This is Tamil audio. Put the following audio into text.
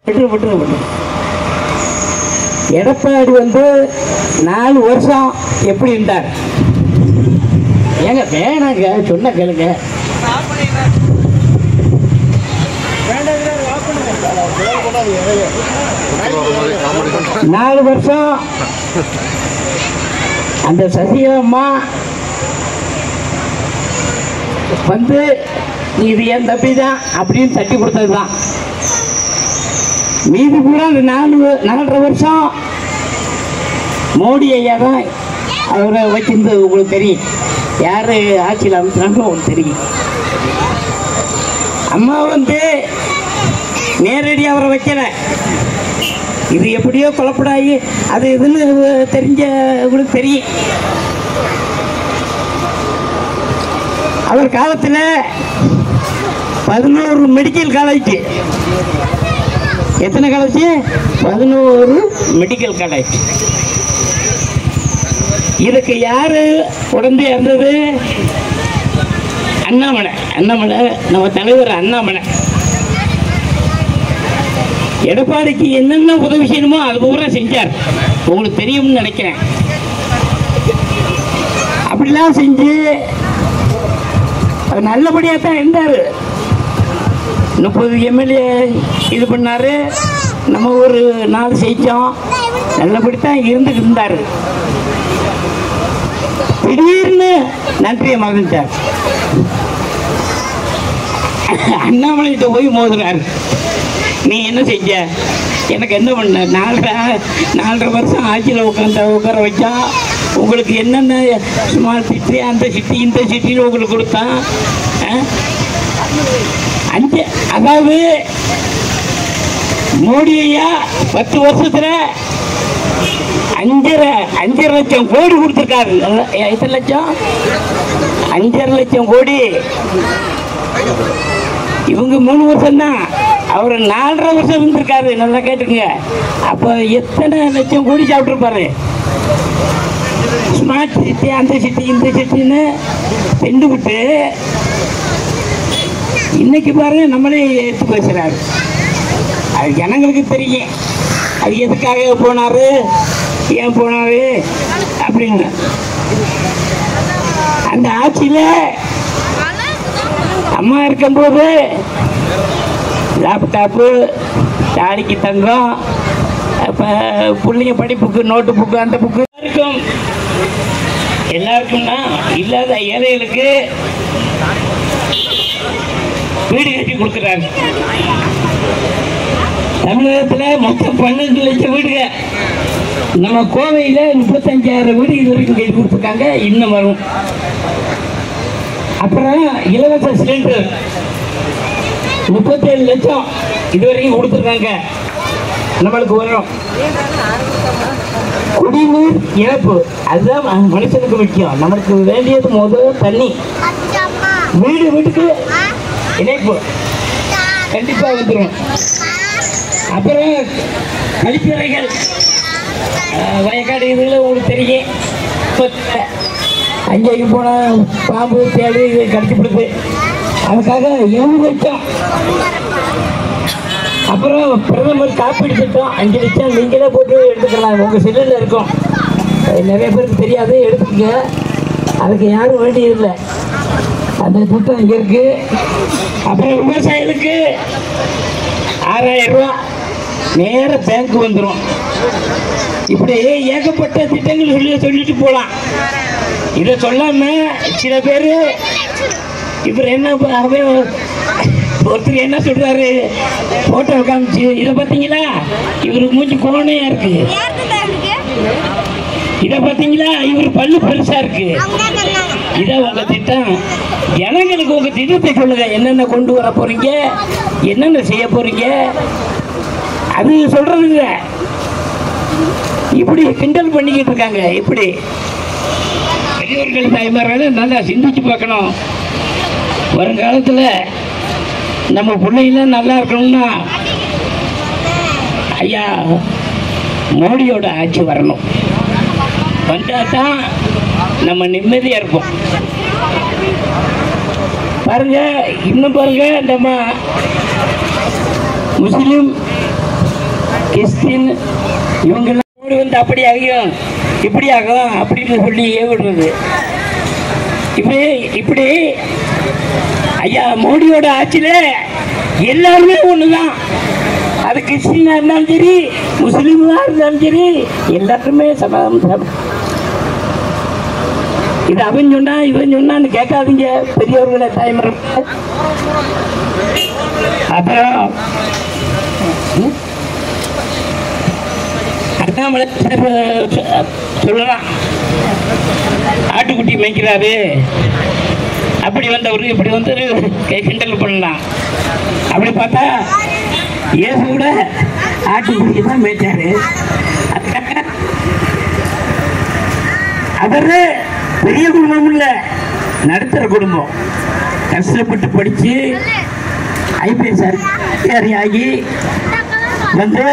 விட்டு விட்டு விட்டு எடப்பாடி வந்து 4 வருஷம் எப்படி இருந்தார்? ஏங்க வேணாங்க, சொன்ன கேளுங்க. நாலு வருஷம் அந்த சசிகலா வந்து நீ இது என் தப்பி தான் அப்படின்னு தட்டி கொடுத்தது தான். மீதி பூரா அந்த 4.5 வருஷம் மோடி ஐயா தான் அவரை வச்சிருந்தது. உங்களுக்கு தெரியும் யார் ஆட்சியில் அமைச்சாங்க, உங்களுக்கு தெரியும். அம்மா வந்து நேரடியாக அவரை வைக்கல. இது எப்படியோ குழப்படாயி அது இதுன்னு தெரிஞ்ச உங்களுக்கு தெரியும். அவர் காலத்தில் 11 மெடிக்கல் காலேஜ். எத்தனை காலேஜ்? 11 medical college. இதுக்கு யாரு உடம்பு இருந்தது? அண்ணாமலை. நம்ம தலைவர் அண்ணாமலை. எடப்பாடிக்கு என்னென்ன உதவி செய்யணுமோ அது பூரா செஞ்சார். உங்களுக்கு தெரியும்னு நினைக்கிறேன். அப்படிலாம் செஞ்சு நல்லபடியாக தான் இருந்தார். 30 எம்எல்ஏ இது பண்ணாரு. நம்ம ஒரு 4 செய்தோம். நல்லபடி தான் இருந்துட்டு இருந்தார். திடீர்னு நன்றியை மறந்துட்டார். அண்ணாமலைகிட்ட போய் மோதுறாரு. நீ என்ன செஞ்ச? எனக்கு என்ன பண்ண? 4.5 வருஷம் ஆட்சியில் உட்கார வச்சா உங்களுக்கு என்னென்ன ஸ்மால் சிட்டி, அந்த சிட்டி, இந்த சிட்டின்னு உங்களுக்கு கொடுத்தான். அதாவது மோடி ஐயா 10 வருஷத்துல 5.5 லட்சம் கோடி கொடுத்துருக்காரு. எத்தனை லட்சம்? 5.5 லட்சம் கோடி. இவங்க 3 வருஷம் தான், அவர் 4.5 வருஷம் இருந்திருக்காரு. நல்லா கேட்டுக்குங்க. அப்போ எத்தனை லட்சம் கோடி சாப்பிட்டுருப்பாரு? ஸ்மார்ட் சிட்டி, அந்த சிட்டி, இந்த சிட்டின்னு சென்று விட்டு இன்னைக்கு பாருங்க நம்மளே எடுத்து பேசுறாரு. அது ஜனங்களுக்கு தெரியும் அது எதுக்காக போனாரு, ஏன் போனாரு அப்படின்னு. அந்த ஆட்சியில் அம்மா இருக்கும்போது லேப்டாப்பு, தாடிக்கு தங்கம், இப்போ பிள்ளைங்க படிப்புக்கு நோட்டு புக்கு, அந்த புக்கு இருக்கும். எல்லாருக்கும்னா இல்லாத ஏழைகளுக்கு வீடு கட்டி கொடுக்குறாரு. தமிழகத்தில் மொத்தம் 12 லட்சம் வீடுங்க. நம்ம கோவையில் 35,000 வீடு இது வரைக்கும் கட்டி கொடுத்துருக்காங்க. இன்னும் வரும். அப்புறம் இலவச சிலிண்டர் 37 லட்சம் இது வரைக்கும் கொடுத்துருக்காங்க. நம்மளுக்கு வரும். குடிநீர் இழப்பு அதுதான் மனுஷனுக்கு முக்கியம். நம்மளுக்கு வேண்டியது முதல் தண்ணி. வீடு வீட்டுக்கு இணைப்பு கண்டிப்பாக வந்துடும். அப்புறம் கழிப்பறைகள், வயக்காடு இதில் உங்களுக்கு தெரியும். அங்கேயும் போனால் பாம்பு, தேடி இது கடிச்சுப்படுது. அதுக்காக 7 லட்சம். அப்புறம் பிரதமர் காப்பீடு திட்டம் 5 லட்சம் நீங்களே போட்டு எடுத்துக்கலாம். உங்கள் செல்லில் இருக்கும். நிறைய பேருக்கு தெரியாது, எடுத்துக்கங்க. அதுக்கு யாரும் வேண்டியதில்லை. அந்த திட்டம் இங்கே இருக்கு. அப்புறம் விவசாயிகளுக்கு 6,000 ரூபா நேர பேங்க் வந்துடும். இப்படி ஏகப்பட்ட திட்டங்கள் சொல்லிட்டு போகலாம். இதை சொல்லாம சில பேர் இவர் என்ன ஒருத்தர் என்ன சொல்றாரு, போட்டோ காமிச்சு இதை பார்த்தீங்களா, இவருக்கு மூஞ்சி கோணையா இருக்கு, இதை பார்த்தீங்களா, இவர் பல்லு பெருசா இருக்கு. இதான் உங்க திட்டம். ஜனங்களுக்கு உங்க திட்டத்தை சொல்லுங்க. என்னென்ன கொண்டு வர போறீங்க, என்னென்ன செய்ய போறீங்க, அது சொல்றதுங்க. இப்படி கிண்டல் பண்ணிக்கிட்டு இருக்காங்க. இப்படி பெரியவர்கள் தாய்மார்கள் நல்லா சிந்திச்சு பார்க்கணும். வருங்காலத்தில் நம்ம பிள்ளைங்களாம் நல்லா இருக்கணும்னா ஐயா மோடியோட ஆட்சி வரணும். வந்தால் தான் நம்ம நிம்மதியாக இருப்போம். பாருங்க, இன்னும் பாருங்க, நம்ம முஸ்லீம் கிறிஸ்டின் இவங்கெல்லாம் வந்து அப்படி ஆகும் இப்படி ஆகும் அப்படின்னு சொல்லி ஏவிடுறது. இப்படி ஐயா மோடியோட ஆட்சியில எல்லாருமே ஒண்ணுதான். அது கிறிஸ்டினா இருந்தாலும் சரி, முஸ்லீமா இருந்தாலும் சரி, எல்லாருமே சமாதானம். இது அவன் சொன்னா இவன் சொன்னான்னு கேட்காதீங்க பெரியவர்களை, தாய்மர்கள். அப்புறம் அண்ணாமலை சொல்லலாம், ஆட்டுக்குட்டி மேய்க்கிறாரு அப்படி வந்தவரு இப்படி வந்து கிண்டல் பண்ணலாம். அப்படி பார்த்தா இயேசு கூட ஆட்டுக்குட்டி தான் மேய்ச்சாரு. அவரு பெரிய குடும்பம் இல்ல, நடுத்தர குடும்பம். கஷ்டப்பட்டு படிச்சு IPS அதிகாரி ஆகி வந்து